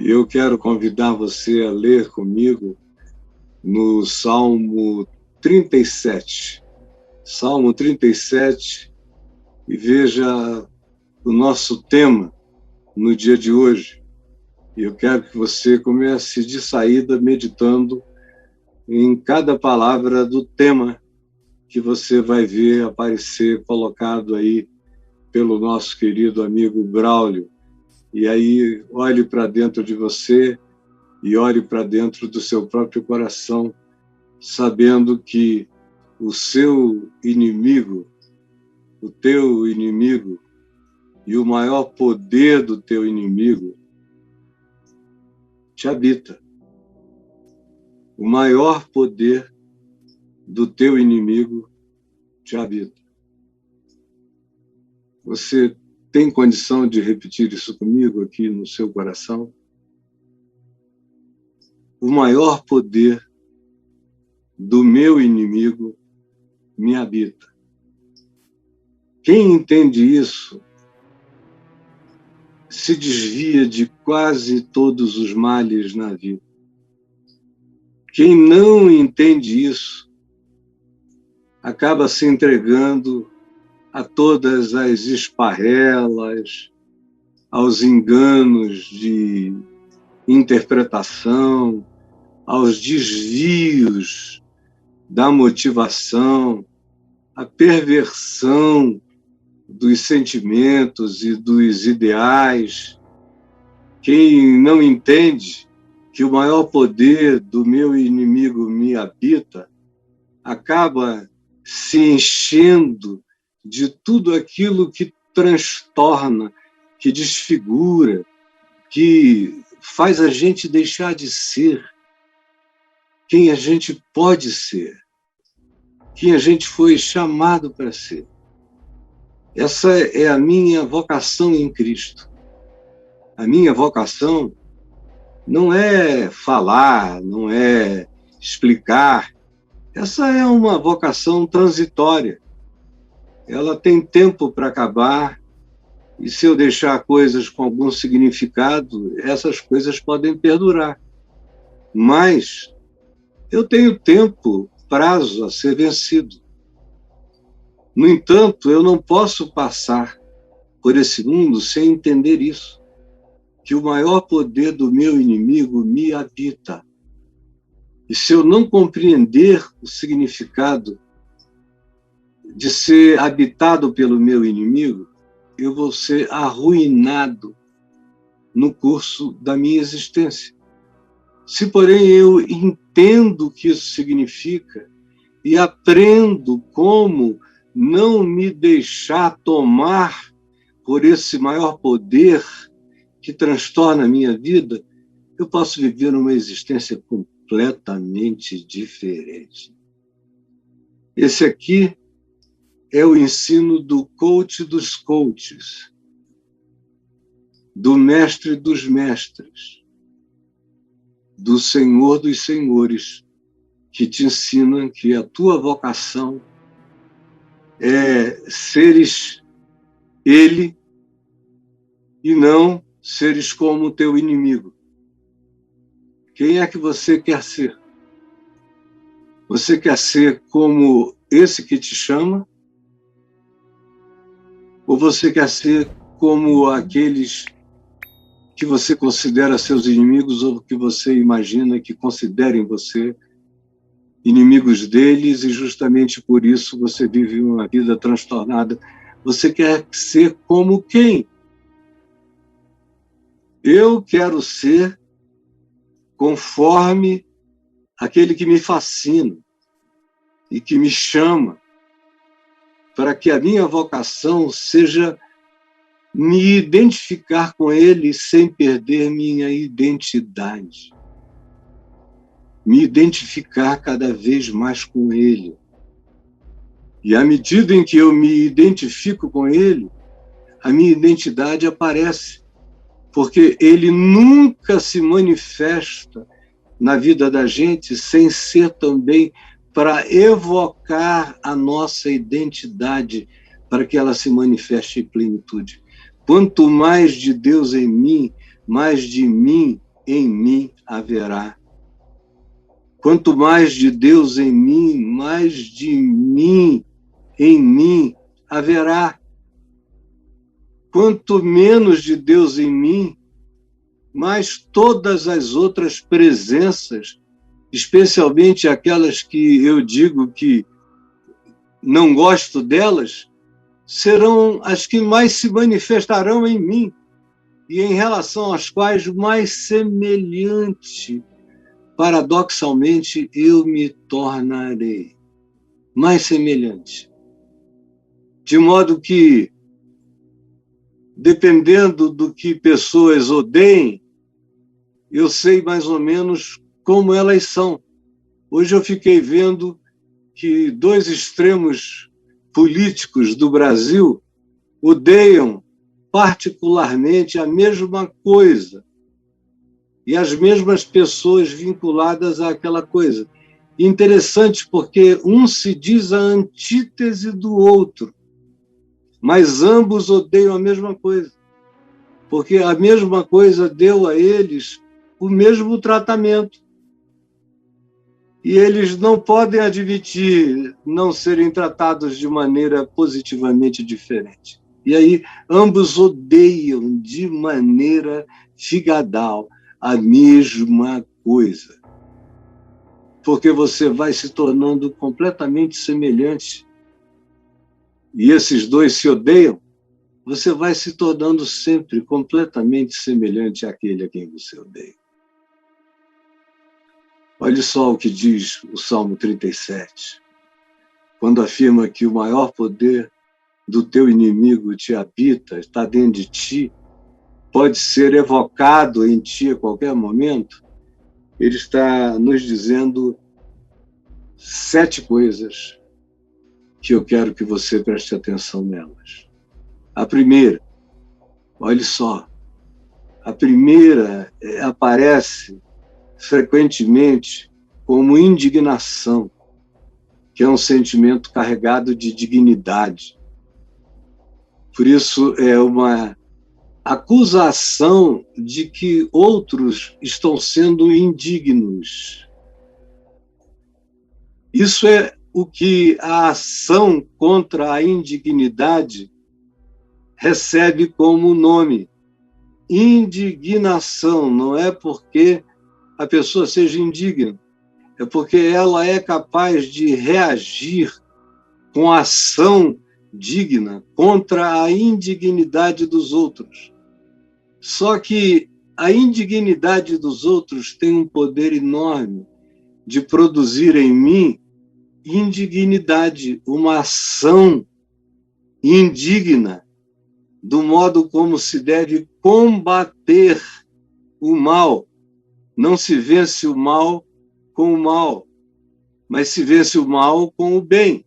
E eu quero convidar você a ler comigo no Salmo 37. Salmo 37, e veja o nosso tema no dia de hoje. E eu quero que você comece de saída meditando em cada palavra do tema que você vai ver aparecer colocado aí pelo nosso querido amigo Braulio. E aí, olhe para dentro de você e olhe para dentro do seu próprio coração, sabendo que o seu inimigo, o teu inimigo e o maior poder do teu inimigo te habita. O maior poder do teu inimigo te habita. Você tem condição de repetir isso comigo aqui no seu coração? O maior poder do meu inimigo me habita. Quem entende isso se desvia de quase todos os males na vida. Quem não entende isso acaba se entregando a todas as esparrelas, aos enganos de interpretação, aos desvios da motivação, à perversão dos sentimentos e dos ideais. Quem não entende que o maior poder do meu inimigo me habita, acaba se enchendo de tudo aquilo que transtorna, que desfigura, que faz a gente deixar de ser quem a gente pode ser, quem a gente foi chamado para ser. Essa é a minha vocação em Cristo. A minha vocação não é falar, não é explicar. Essa é uma vocação transitória. Ela tem tempo para acabar, e se eu deixar coisas com algum significado, essas coisas podem perdurar. Mas eu tenho tempo, prazo a ser vencido. No entanto, eu não posso passar por esse mundo sem entender isso, que o maior poder do meu inimigo me habita. E se eu não compreender o significado de ser habitado pelo meu inimigo, eu vou ser arruinado no curso da minha existência. Se, porém, eu entendo o que isso significa e aprendo como não me deixar tomar por esse maior poder que transtorna a minha vida, eu posso viver uma existência completamente diferente. Esse aqui é o ensino do coach dos coaches, do mestre dos mestres, do Senhor dos senhores, que te ensina que a tua vocação é seres ele e não seres como o teu inimigo. Quem é que você quer ser? Você quer ser como esse que te chama? Ou você quer ser como aqueles que você considera seus inimigos ou que você imagina que considerem você inimigos deles e justamente por isso você vive uma vida transtornada? Você quer ser como quem? Eu quero ser conforme aquele que me fascina e que me chama, para que a minha vocação seja me identificar com ele sem perder minha identidade. Me identificar cada vez mais com ele. E à medida em que eu me identifico com ele, a minha identidade aparece, porque ele nunca se manifesta na vida da gente sem ser também para evocar a nossa identidade, para que ela se manifeste em plenitude. Quanto mais de Deus em mim, mais de mim em mim haverá. Quanto mais de Deus em mim, mais de mim em mim haverá. Quanto menos de Deus em mim, mais todas as outras presenças, especialmente aquelas que eu digo que não gosto delas, serão as que mais se manifestarão em mim e em relação às quais mais semelhante, paradoxalmente, eu me tornarei. Mais semelhante. De modo que, dependendo do que pessoas odeiem, eu sei mais ou menos como elas são. Hoje eu fiquei vendo que 2 extremos políticos do Brasil odeiam particularmente a mesma coisa e as mesmas pessoas vinculadas àquela coisa. Interessante porque um se diz a antítese do outro, mas ambos odeiam a mesma coisa, porque a mesma coisa deu a eles o mesmo tratamento. E eles não podem admitir não serem tratados de maneira positivamente diferente. E aí, ambos odeiam de maneira figadal a mesma coisa. Porque você vai se tornando completamente semelhante. E esses dois se odeiam, você vai se tornando sempre completamente semelhante àquele a quem você odeia. Olha só o que diz o Salmo 37, quando afirma que o maior poder do teu inimigo te habita, está dentro de ti, pode ser evocado em ti a qualquer momento. Ele está nos dizendo 7 coisas que eu quero que você preste atenção nelas. A primeira, olha só, a primeira aparece frequentemente como indignação, que é um sentimento carregado de dignidade. Por isso, é uma acusação de que outros estão sendo indignos. Isso é o que a ação contra a indignidade recebe como nome. Indignação. Não é porque a pessoa seja indigna, é porque ela é capaz de reagir com ação digna contra a indignidade dos outros. Só que a indignidade dos outros tem um poder enorme de produzir em mim indignidade, uma ação indigna do modo como se deve combater o mal. Não se vence o mal com o mal, mas se vence o mal com o bem.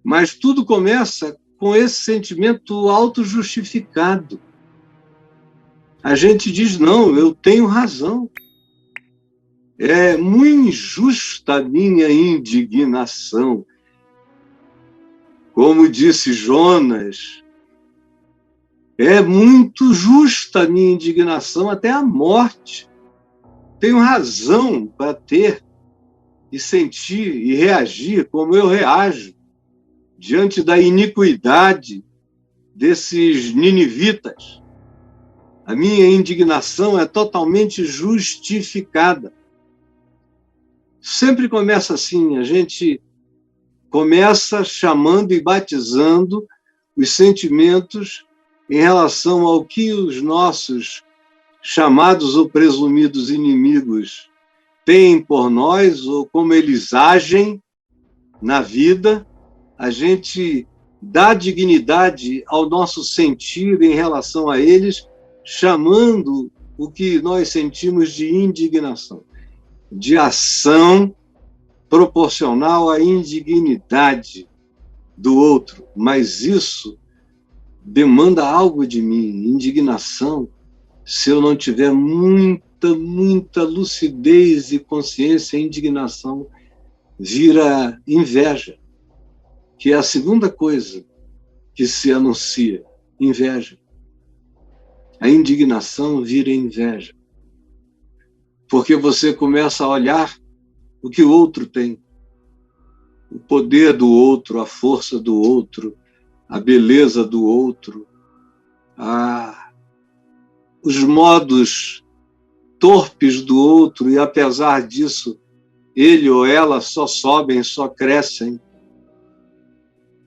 Mas tudo começa com esse sentimento autojustificado. A gente diz, não, eu tenho razão. É muito injusta a minha indignação. Como disse Jonas, é muito justa a minha indignação até a morte. Tenho razão para ter e sentir e reagir como eu reajo diante da iniquidade desses ninivitas. A minha indignação é totalmente justificada. Sempre começa assim, a gente começa chamando e batizando os sentimentos em relação ao que os nossos chamados ou presumidos inimigos têm por nós, ou como eles agem na vida. A gente dá dignidade ao nosso sentir em relação a eles, chamando o que nós sentimos de indignação, de ação proporcional à indignidade do outro. Mas isso demanda algo de mim, indignação. Se eu não tiver muita lucidez e consciência, a indignação vira inveja, que é a segunda coisa que se anuncia, inveja. A indignação vira inveja. porque você começa a olhar o que o outro tem, o poder do outro, a força do outro, a beleza do outro, os modos torpes do outro, e apesar disso, ele ou ela só sobem, só crescem.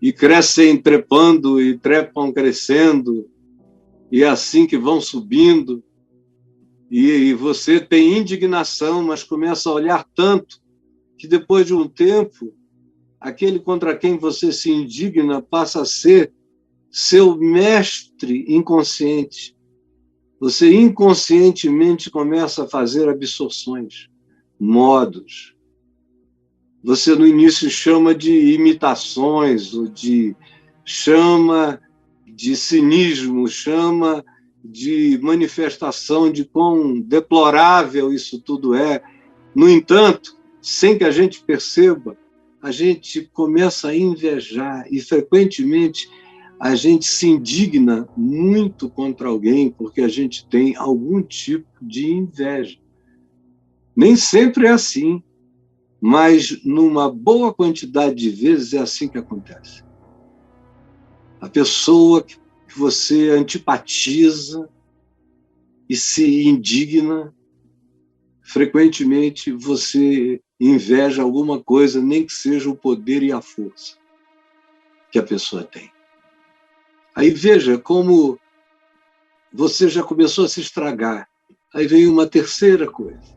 E crescem trepando, e trepam crescendo, e é assim que vão subindo. E você tem indignação, mas começa a olhar tanto que depois de um tempo, aquele contra quem você se indigna passa a ser seu mestre inconsciente. Você inconscientemente começa a fazer absorções, modos. Você no início chama de imitações, ou chama de cinismo, chama de manifestação de quão deplorável isso tudo é. No entanto, sem que a gente perceba, a gente começa a invejar, e frequentemente a gente se indigna muito contra alguém porque a gente tem algum tipo de inveja. Nem sempre é assim, mas numa boa quantidade de vezes é assim que acontece. A pessoa que você antipatiza e se indigna, frequentemente você inveja alguma coisa, nem que seja o poder e a força que a pessoa tem. Aí veja como você já começou a se estragar. Aí vem uma terceira coisa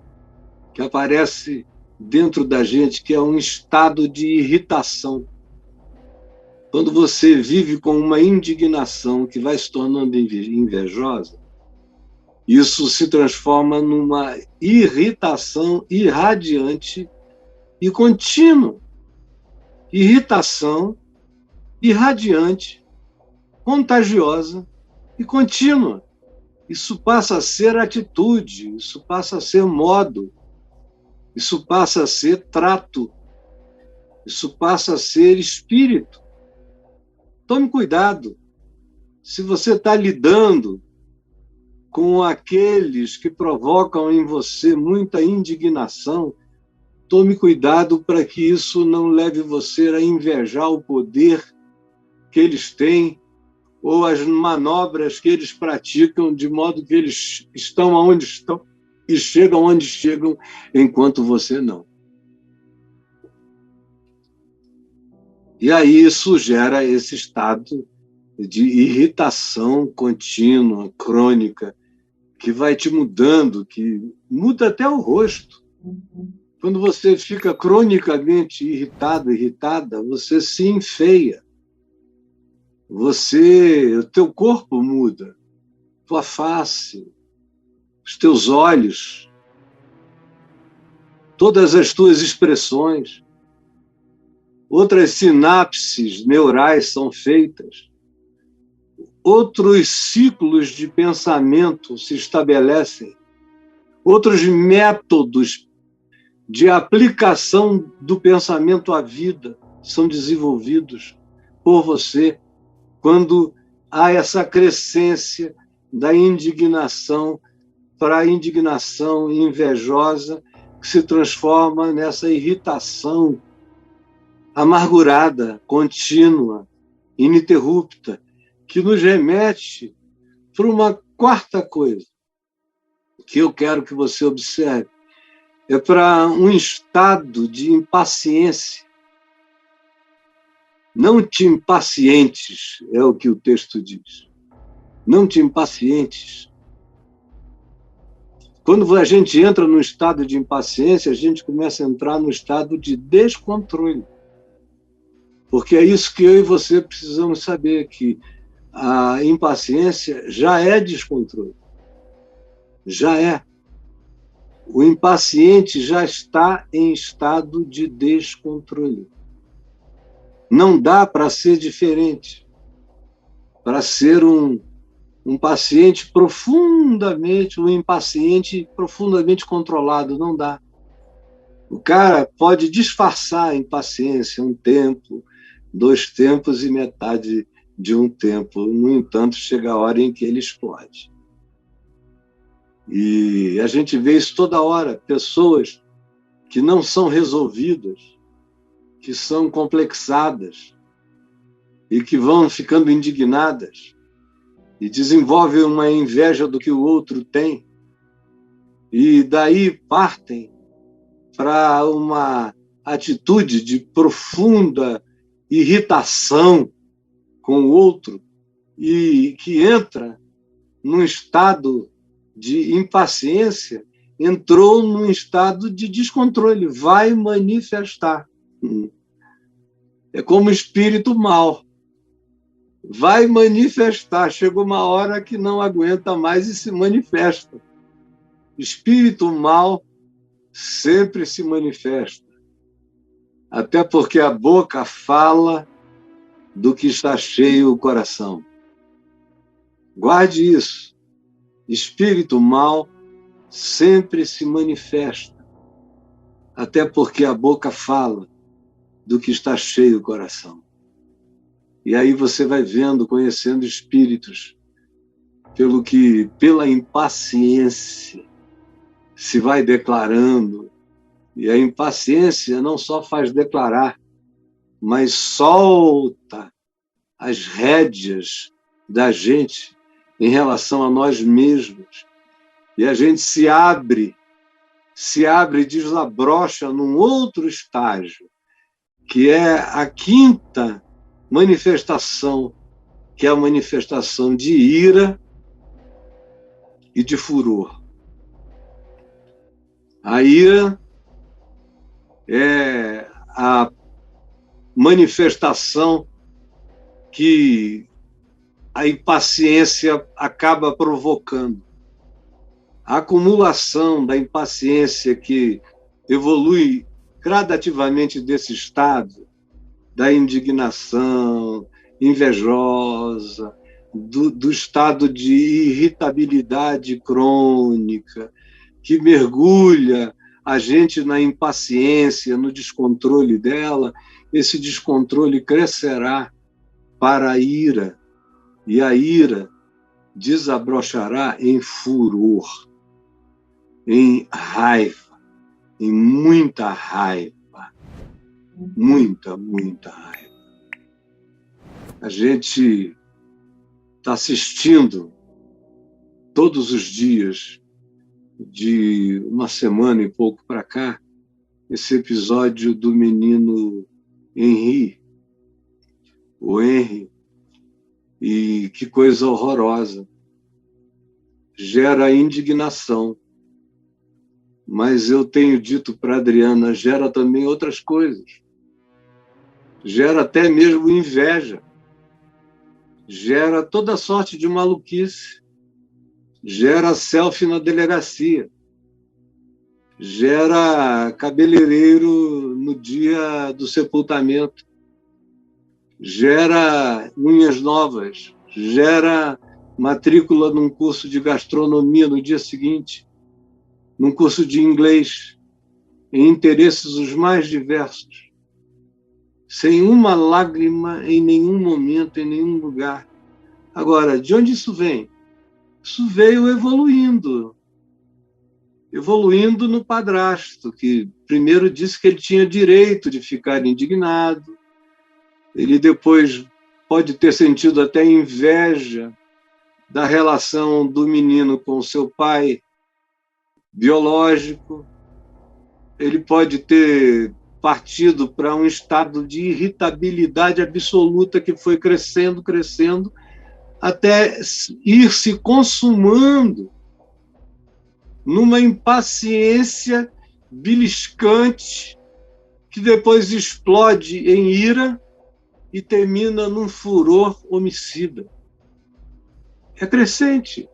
que aparece dentro da gente, que é um estado de irritação. Quando você vive com uma indignação que vai se tornando invejosa, isso se transforma numa irritação irradiante e contínua. Irritação irradiante, contagiosa e contínua. Isso passa a ser atitude, isso passa a ser modo, isso passa a ser trato, isso passa a ser espírito. Tome cuidado. Se você está lidando com aqueles que provocam em você muita indignação, tome cuidado para que isso não leve você a invejar o poder que eles têm ou as manobras que eles praticam, de modo que eles estão onde estão e chegam onde chegam, enquanto você não. E aí isso gera esse estado de irritação contínua, crônica, que vai te mudando, que muda até o rosto. Quando você fica cronicamente irritado, irritada, você se enfeia. O teu corpo muda, tua face, os teus olhos, todas as tuas expressões. Outras sinapses neurais são feitas. Outros ciclos de pensamento se estabelecem. Outros métodos de aplicação do pensamento à vida são desenvolvidos por você quando há essa crescência da indignação para a indignação invejosa que se transforma nessa irritação amargurada, contínua, ininterrupta, que nos remete para uma quarta coisa que eu quero que você observe. É para um estado de impaciência. Não te impacientes, é o que o texto diz. Não te impacientes. Quando a gente entra no estado de impaciência, a gente começa a entrar no estado de descontrole. Porque é isso que eu e você precisamos saber, que a impaciência já é descontrole. Já é. O impaciente já está em estado de descontrole. Não dá para ser diferente. Para ser um paciente profundamente, um impaciente profundamente controlado, não dá. O cara pode disfarçar a impaciência um tempo, 2 tempos e metade de um tempo. No entanto, chega a hora em que ele explode. E a gente vê isso toda hora, pessoas que não são resolvidas, que são complexadas e que vão ficando indignadas e desenvolvem uma inveja do que o outro tem, e daí partem para uma atitude de profunda irritação com o outro e que entra num estado de impaciência, entrou num estado de descontrole, vai manifestar. É como espírito mau. Vai manifestar. Chegou uma hora que não aguenta mais e se manifesta. Espírito mau sempre se manifesta. Até porque a boca fala do que está cheio o coração. Guarde isso. Espírito mau sempre se manifesta. Até porque a boca fala do que está cheio o coração. E aí você vai vendo, conhecendo espíritos, pela impaciência se vai declarando. E a impaciência não só faz declarar, mas solta as rédeas da gente em relação a nós mesmos. E a gente se abre e desabrocha num outro estágio, que é a quinta manifestação, que é a manifestação de ira e de furor. A ira é a manifestação que a impaciência acaba provocando. A acumulação da impaciência que evolui gradativamente desse estado, da indignação invejosa, do estado de irritabilidade crônica, que mergulha a gente na impaciência, no descontrole dela, esse descontrole crescerá para a ira, e a ira desabrochará em furor, em raiva, em muita raiva. Muita, muita raiva. A gente está assistindo todos os dias, de uma semana e pouco para cá, esse episódio do menino Henry, o Henry, e que coisa horrorosa. Gera indignação. Mas eu tenho dito para a Adriana, gera também outras coisas. Gera até mesmo inveja, gera toda sorte de maluquice, gera selfie na delegacia, gera cabeleireiro no dia do sepultamento, gera unhas novas, gera matrícula num curso de gastronomia no dia seguinte, num curso de inglês, em interesses os mais diversos, sem uma lágrima em nenhum momento, em nenhum lugar. Agora, de onde isso vem? Isso veio evoluindo no padrasto, que primeiro disse que ele tinha direito de ficar indignado, ele depois pode ter sentido até inveja da relação do menino com seu pai biológico, ele pode ter partido para um estado de irritabilidade absoluta que foi crescendo, até ir se consumando numa impaciência beliscante que depois explode em ira e termina num furor homicida. É crescente.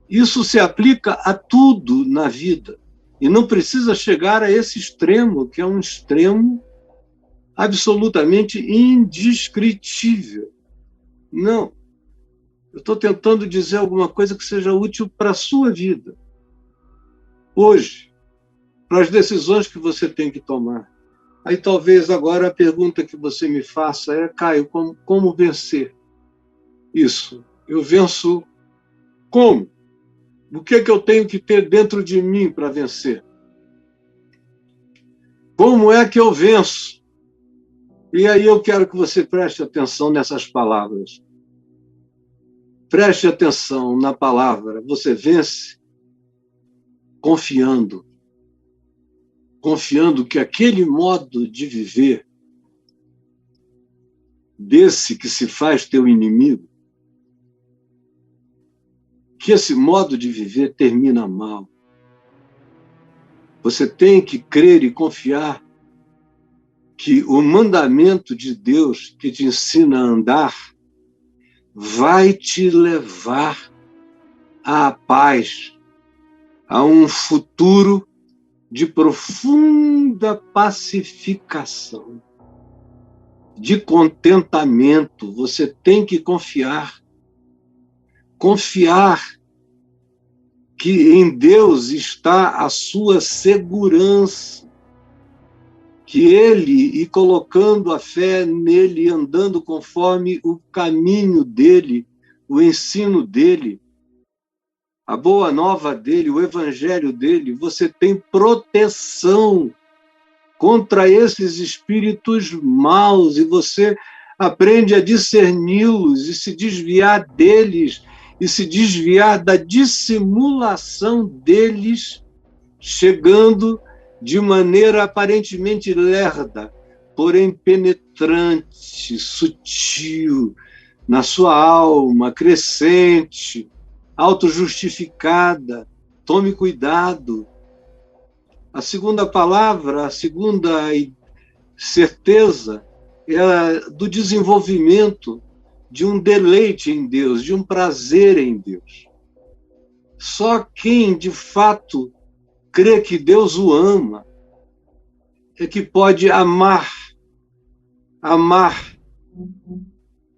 Isso se aplica a tudo na vida. E não precisa chegar a esse extremo, que é um extremo absolutamente indescritível. Não. Eu estou tentando dizer alguma coisa que seja útil para a sua vida. Hoje, para as decisões que você tem que tomar. Aí talvez agora a pergunta que você me faça é, Caio, como vencer isso? Eu venço como? O que é que eu tenho que ter dentro de mim para vencer? Como é que eu venço? E aí eu quero que você preste atenção nessas palavras. Preste atenção na palavra. Você vence confiando. Confiando que aquele modo de viver, desse que se faz teu inimigo, que esse modo de viver termina mal. Você tem que crer e confiar que o mandamento de Deus que te ensina a andar vai te levar à paz, a um futuro de profunda pacificação, de contentamento. Você tem que confiar. Confiar que em Deus está a sua segurança, que Ele, e colocando a fé nele, andando conforme o caminho dele, o ensino dele, a boa nova dele, o evangelho dele, você tem proteção contra esses espíritos maus e você aprende a discerni-los e se desviar deles e se desviar da dissimulação deles, chegando de maneira aparentemente lerda, porém penetrante, sutil, na sua alma, crescente, autojustificada. Tome cuidado. A segunda palavra, a segunda certeza é do desenvolvimento de um deleite em Deus, de um prazer em Deus. Só quem, de fato, crê que Deus o ama é que pode amar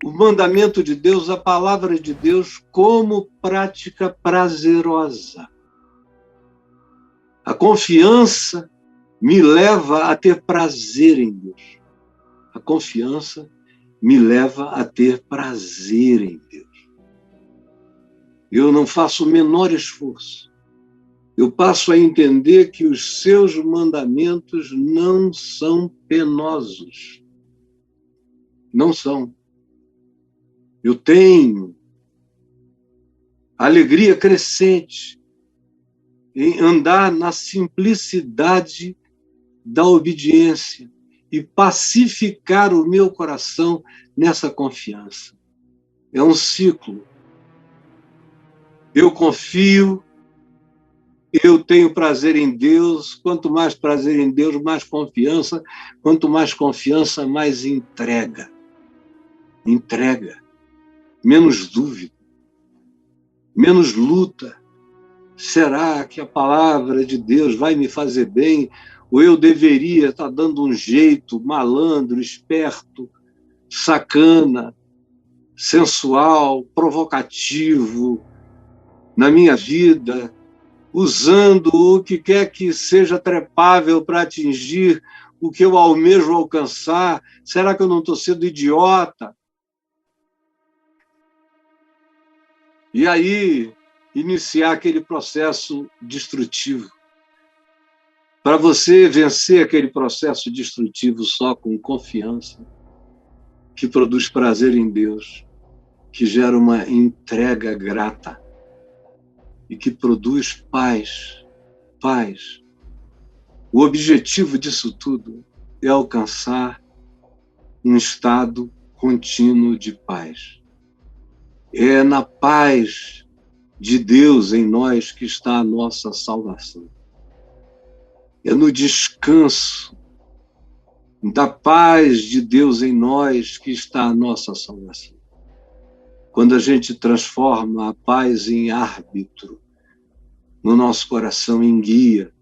o mandamento de Deus, a palavra de Deus, como prática prazerosa. A confiança me leva a ter prazer em Deus. A confiança me leva a ter prazer em Deus. Eu não faço o menor esforço. Eu passo a entender que os seus mandamentos não são penosos. Não são. Eu tenho alegria crescente em andar na simplicidade da obediência e pacificar o meu coração nessa confiança. É um ciclo. Eu confio, eu tenho prazer em Deus. Quanto mais prazer em Deus, mais confiança. Quanto mais confiança, mais entrega. Entrega. Menos dúvida. Menos luta. Será que a palavra de Deus vai me fazer bem? Ou eu deveria estar dando um jeito malandro, esperto, sacana, sensual, provocativo na minha vida, usando o que quer que seja trepável para atingir o que eu almejo alcançar? Será que eu não estou sendo idiota? E aí, iniciar aquele processo destrutivo. Para você vencer aquele processo destrutivo só com confiança, que produz prazer em Deus, que gera uma entrega grata e que produz paz. Paz. O objetivo disso tudo é alcançar um estado contínuo de paz. É na paz de Deus em nós que está a nossa salvação. É no descanso da paz de Deus em nós que está a nossa salvação. Quando a gente transforma a paz em árbitro, no nosso coração em guia,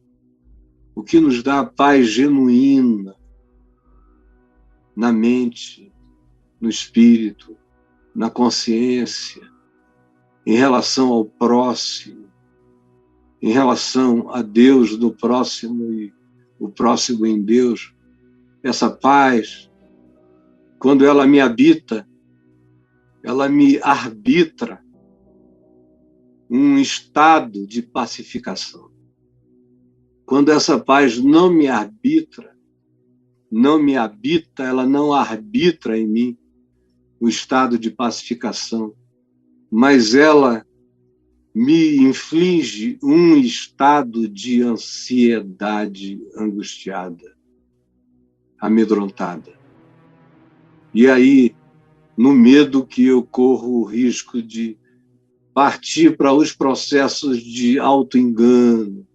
o que nos dá a paz genuína na mente, no espírito, na consciência, em relação ao próximo, em relação a Deus do próximo e o próximo em Deus. Essa paz, quando ela me habita, ela me arbitra. um estado de pacificação. Quando essa paz não me habita, ela não arbitra em mim o estado de pacificação, mas ela me inflige um estado de ansiedade angustiada, amedrontada. E aí, no medo que eu corro o risco de partir para os processos de auto-engano.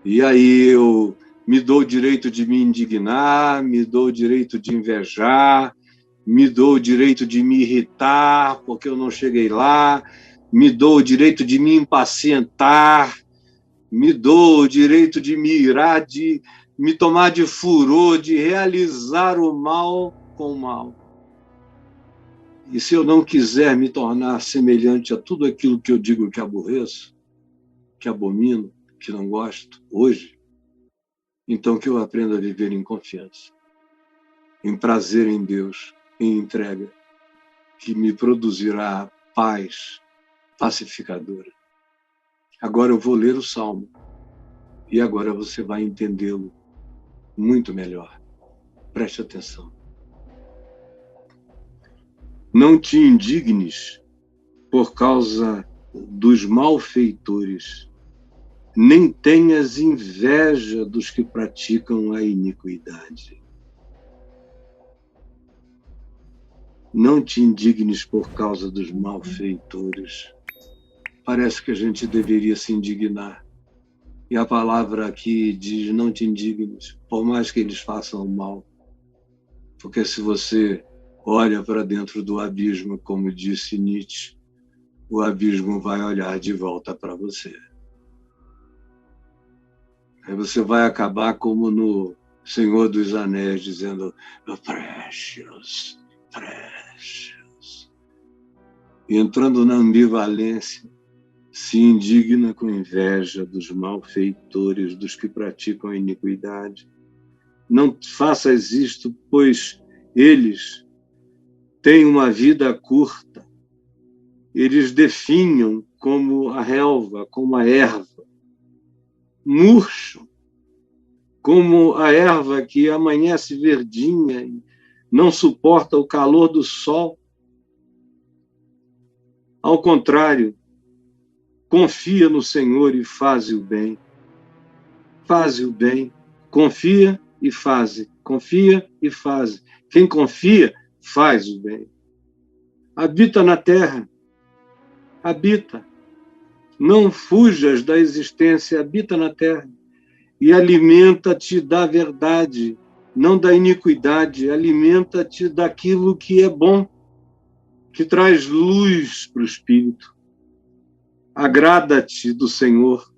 E aí eu me dou o direito de me indignar, me dou o direito de invejar, me dou o direito de me irritar porque eu não cheguei lá, me dou o direito de me impacientar, me dou o direito de me irar, de me tomar de furor, de realizar o mal com o mal. E se eu não quiser me tornar semelhante a tudo aquilo que eu digo que aborreço, que abomino, que não gosto hoje, então que eu aprenda a viver em confiança, em prazer em Deus, em entrega, que me produzirá paz pacificadora. Agora eu vou ler o Salmo e agora você vai entendê-lo muito melhor. Preste atenção. Não te indignes por causa dos malfeitores, nem tenhas inveja dos que praticam a iniquidade. Não te indignes por causa dos malfeitores. Parece que a gente deveria se indignar. E a palavra aqui diz, não te indignes, por mais que eles façam o mal. Porque se você olha para dentro do abismo, como disse Nietzsche, o abismo vai olhar de volta para você. Aí você vai acabar como no Senhor dos Anéis, dizendo, precious, precious. E entrando na ambivalência, se indigna com inveja dos malfeitores, dos que praticam a iniquidade. Não faças isto, pois eles têm uma vida curta. Eles definham como a relva, como a erva. Murcham, como a erva que amanhece verdinha e não suporta o calor do sol. Ao contrário, confia no Senhor e faze o bem. Faze o bem. Confia e faze. Confia e faze. Quem confia, faz o bem. Habita na terra. Habita. Não fujas da existência, habita na terra. E alimenta-te da verdade, não da iniquidade. Alimenta-te daquilo que é bom, que traz luz para o espírito. Agrada-te do Senhor,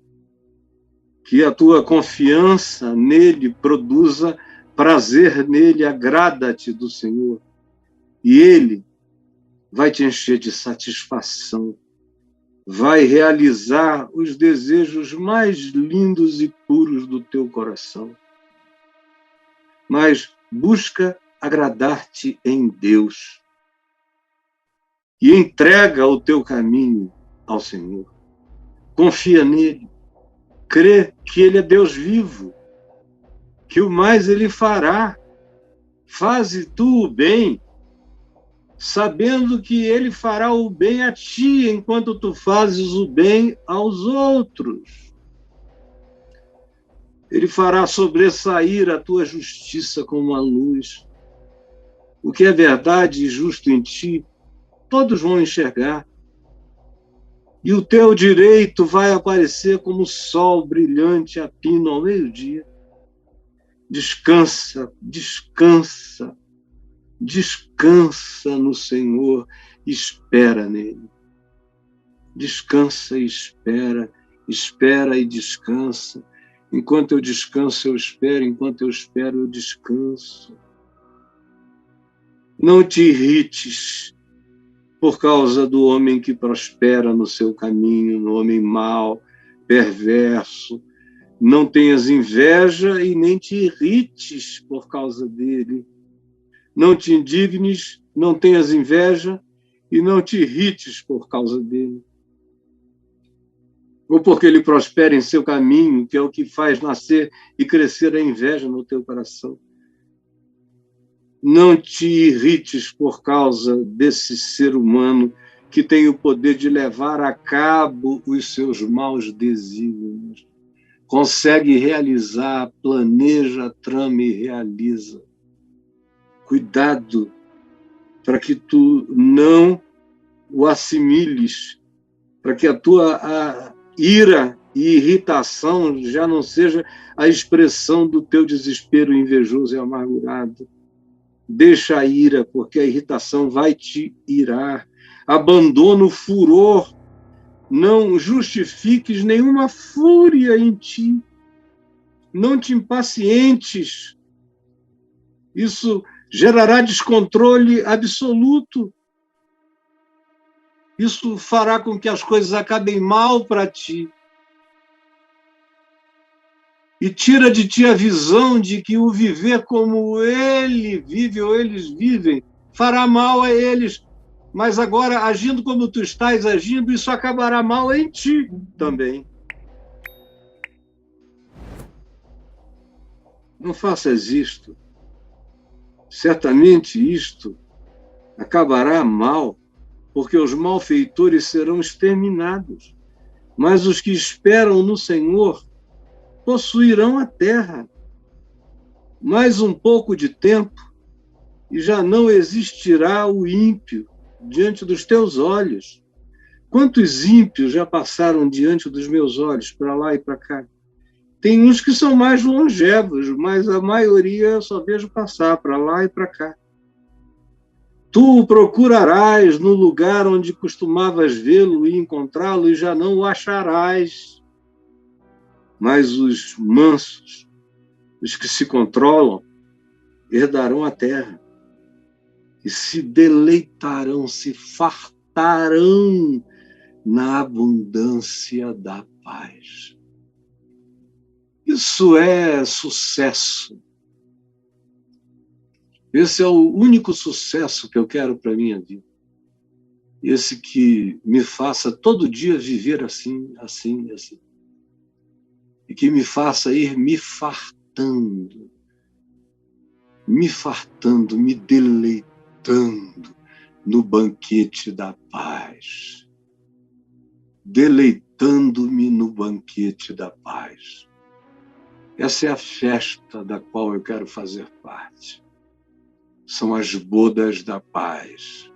que a tua confiança nele produza prazer nele. Agrada-te do Senhor, e ele vai te encher de satisfação, vai realizar os desejos mais lindos e puros do teu coração. Mas busca agradar-te em Deus e entrega o teu caminho ao Senhor. Confia nele, crê que ele é Deus vivo, que o mais ele fará. Faze tu o bem, sabendo que ele fará o bem a ti, enquanto tu fazes o bem aos outros. Ele fará sobressair a tua justiça como a luz. O que é verdade e justo em ti, todos vão enxergar. E o teu direito vai aparecer como o sol brilhante a pino ao meio-dia. Descansa, descansa, descansa no Senhor, espera nele. Descansa e espera, espera e descansa. Enquanto eu descanso, eu espero. Enquanto eu espero, eu descanso. Não te irrites por causa do homem que prospera no seu caminho, no homem mau, perverso. Não tenhas inveja e nem te irrites por causa dele. Não te indignes, não tenhas inveja e não te irrites por causa dele. ou porque ele prospera em seu caminho, que é o que faz nascer e crescer a inveja no teu coração. Não te irrites por causa desse ser humano que tem o poder de levar a cabo os seus maus desígnios. Consegue realizar, planeja, trama e realiza. Cuidado para que tu não o assimiles, para que a tua ira e irritação já não seja a expressão do teu desespero invejoso e amargurado. Deixa a ira, porque a irritação vai te irar. Abandona o furor. Não justifiques nenhuma fúria em ti. Não te impacientes. Isso gerará descontrole absoluto. Isso fará com que as coisas acabem mal para ti. E tira de ti a visão de que o viver como ele vive ou eles vivem fará mal a eles. Mas agora, agindo como tu estás agindo, isso acabará mal em ti também. Não faças isto. Certamente isto acabará mal, porque os malfeitores serão exterminados. Mas os que esperam no Senhor possuirão a terra. Mais um pouco de tempo e já não existirá o ímpio diante dos teus olhos. Quantos ímpios já passaram diante dos meus olhos, para lá e para cá? Tem uns que são mais longevos, mas a maioria eu só vejo passar para lá e para cá. Tu o procurarás no lugar onde costumavas vê-lo e encontrá-lo, e já não o acharás. Mas os mansos, os que se controlam, herdarão a terra e se deleitarão, se fartarão na abundância da paz. Isso é sucesso. Esse é o único sucesso que eu quero para a minha vida. Esse que me faça todo dia viver assim, assim, assim. E que me faça ir me fartando, me deleitando no banquete da paz. Deleitando-me no banquete da paz. Essa é a festa da qual eu quero fazer parte. São as bodas da paz.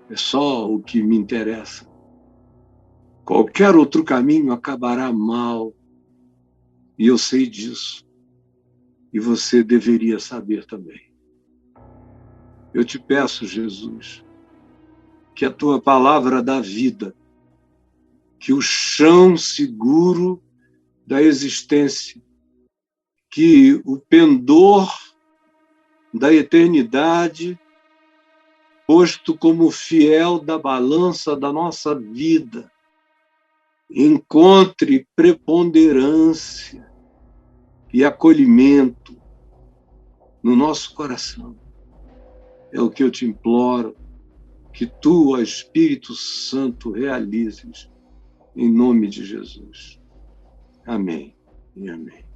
É só o que me interessa. Qualquer outro caminho acabará mal. E eu sei disso. E você deveria saber também. Eu te peço, Jesus, que a tua palavra dá vida, que o chão seguro da existência, que o pendor da eternidade, posto como fiel da balança da nossa vida, encontre preponderância e acolhimento no nosso coração. É o que eu te imploro, que tu, ó Espírito Santo, realizes em nome de Jesus. Amém e amém.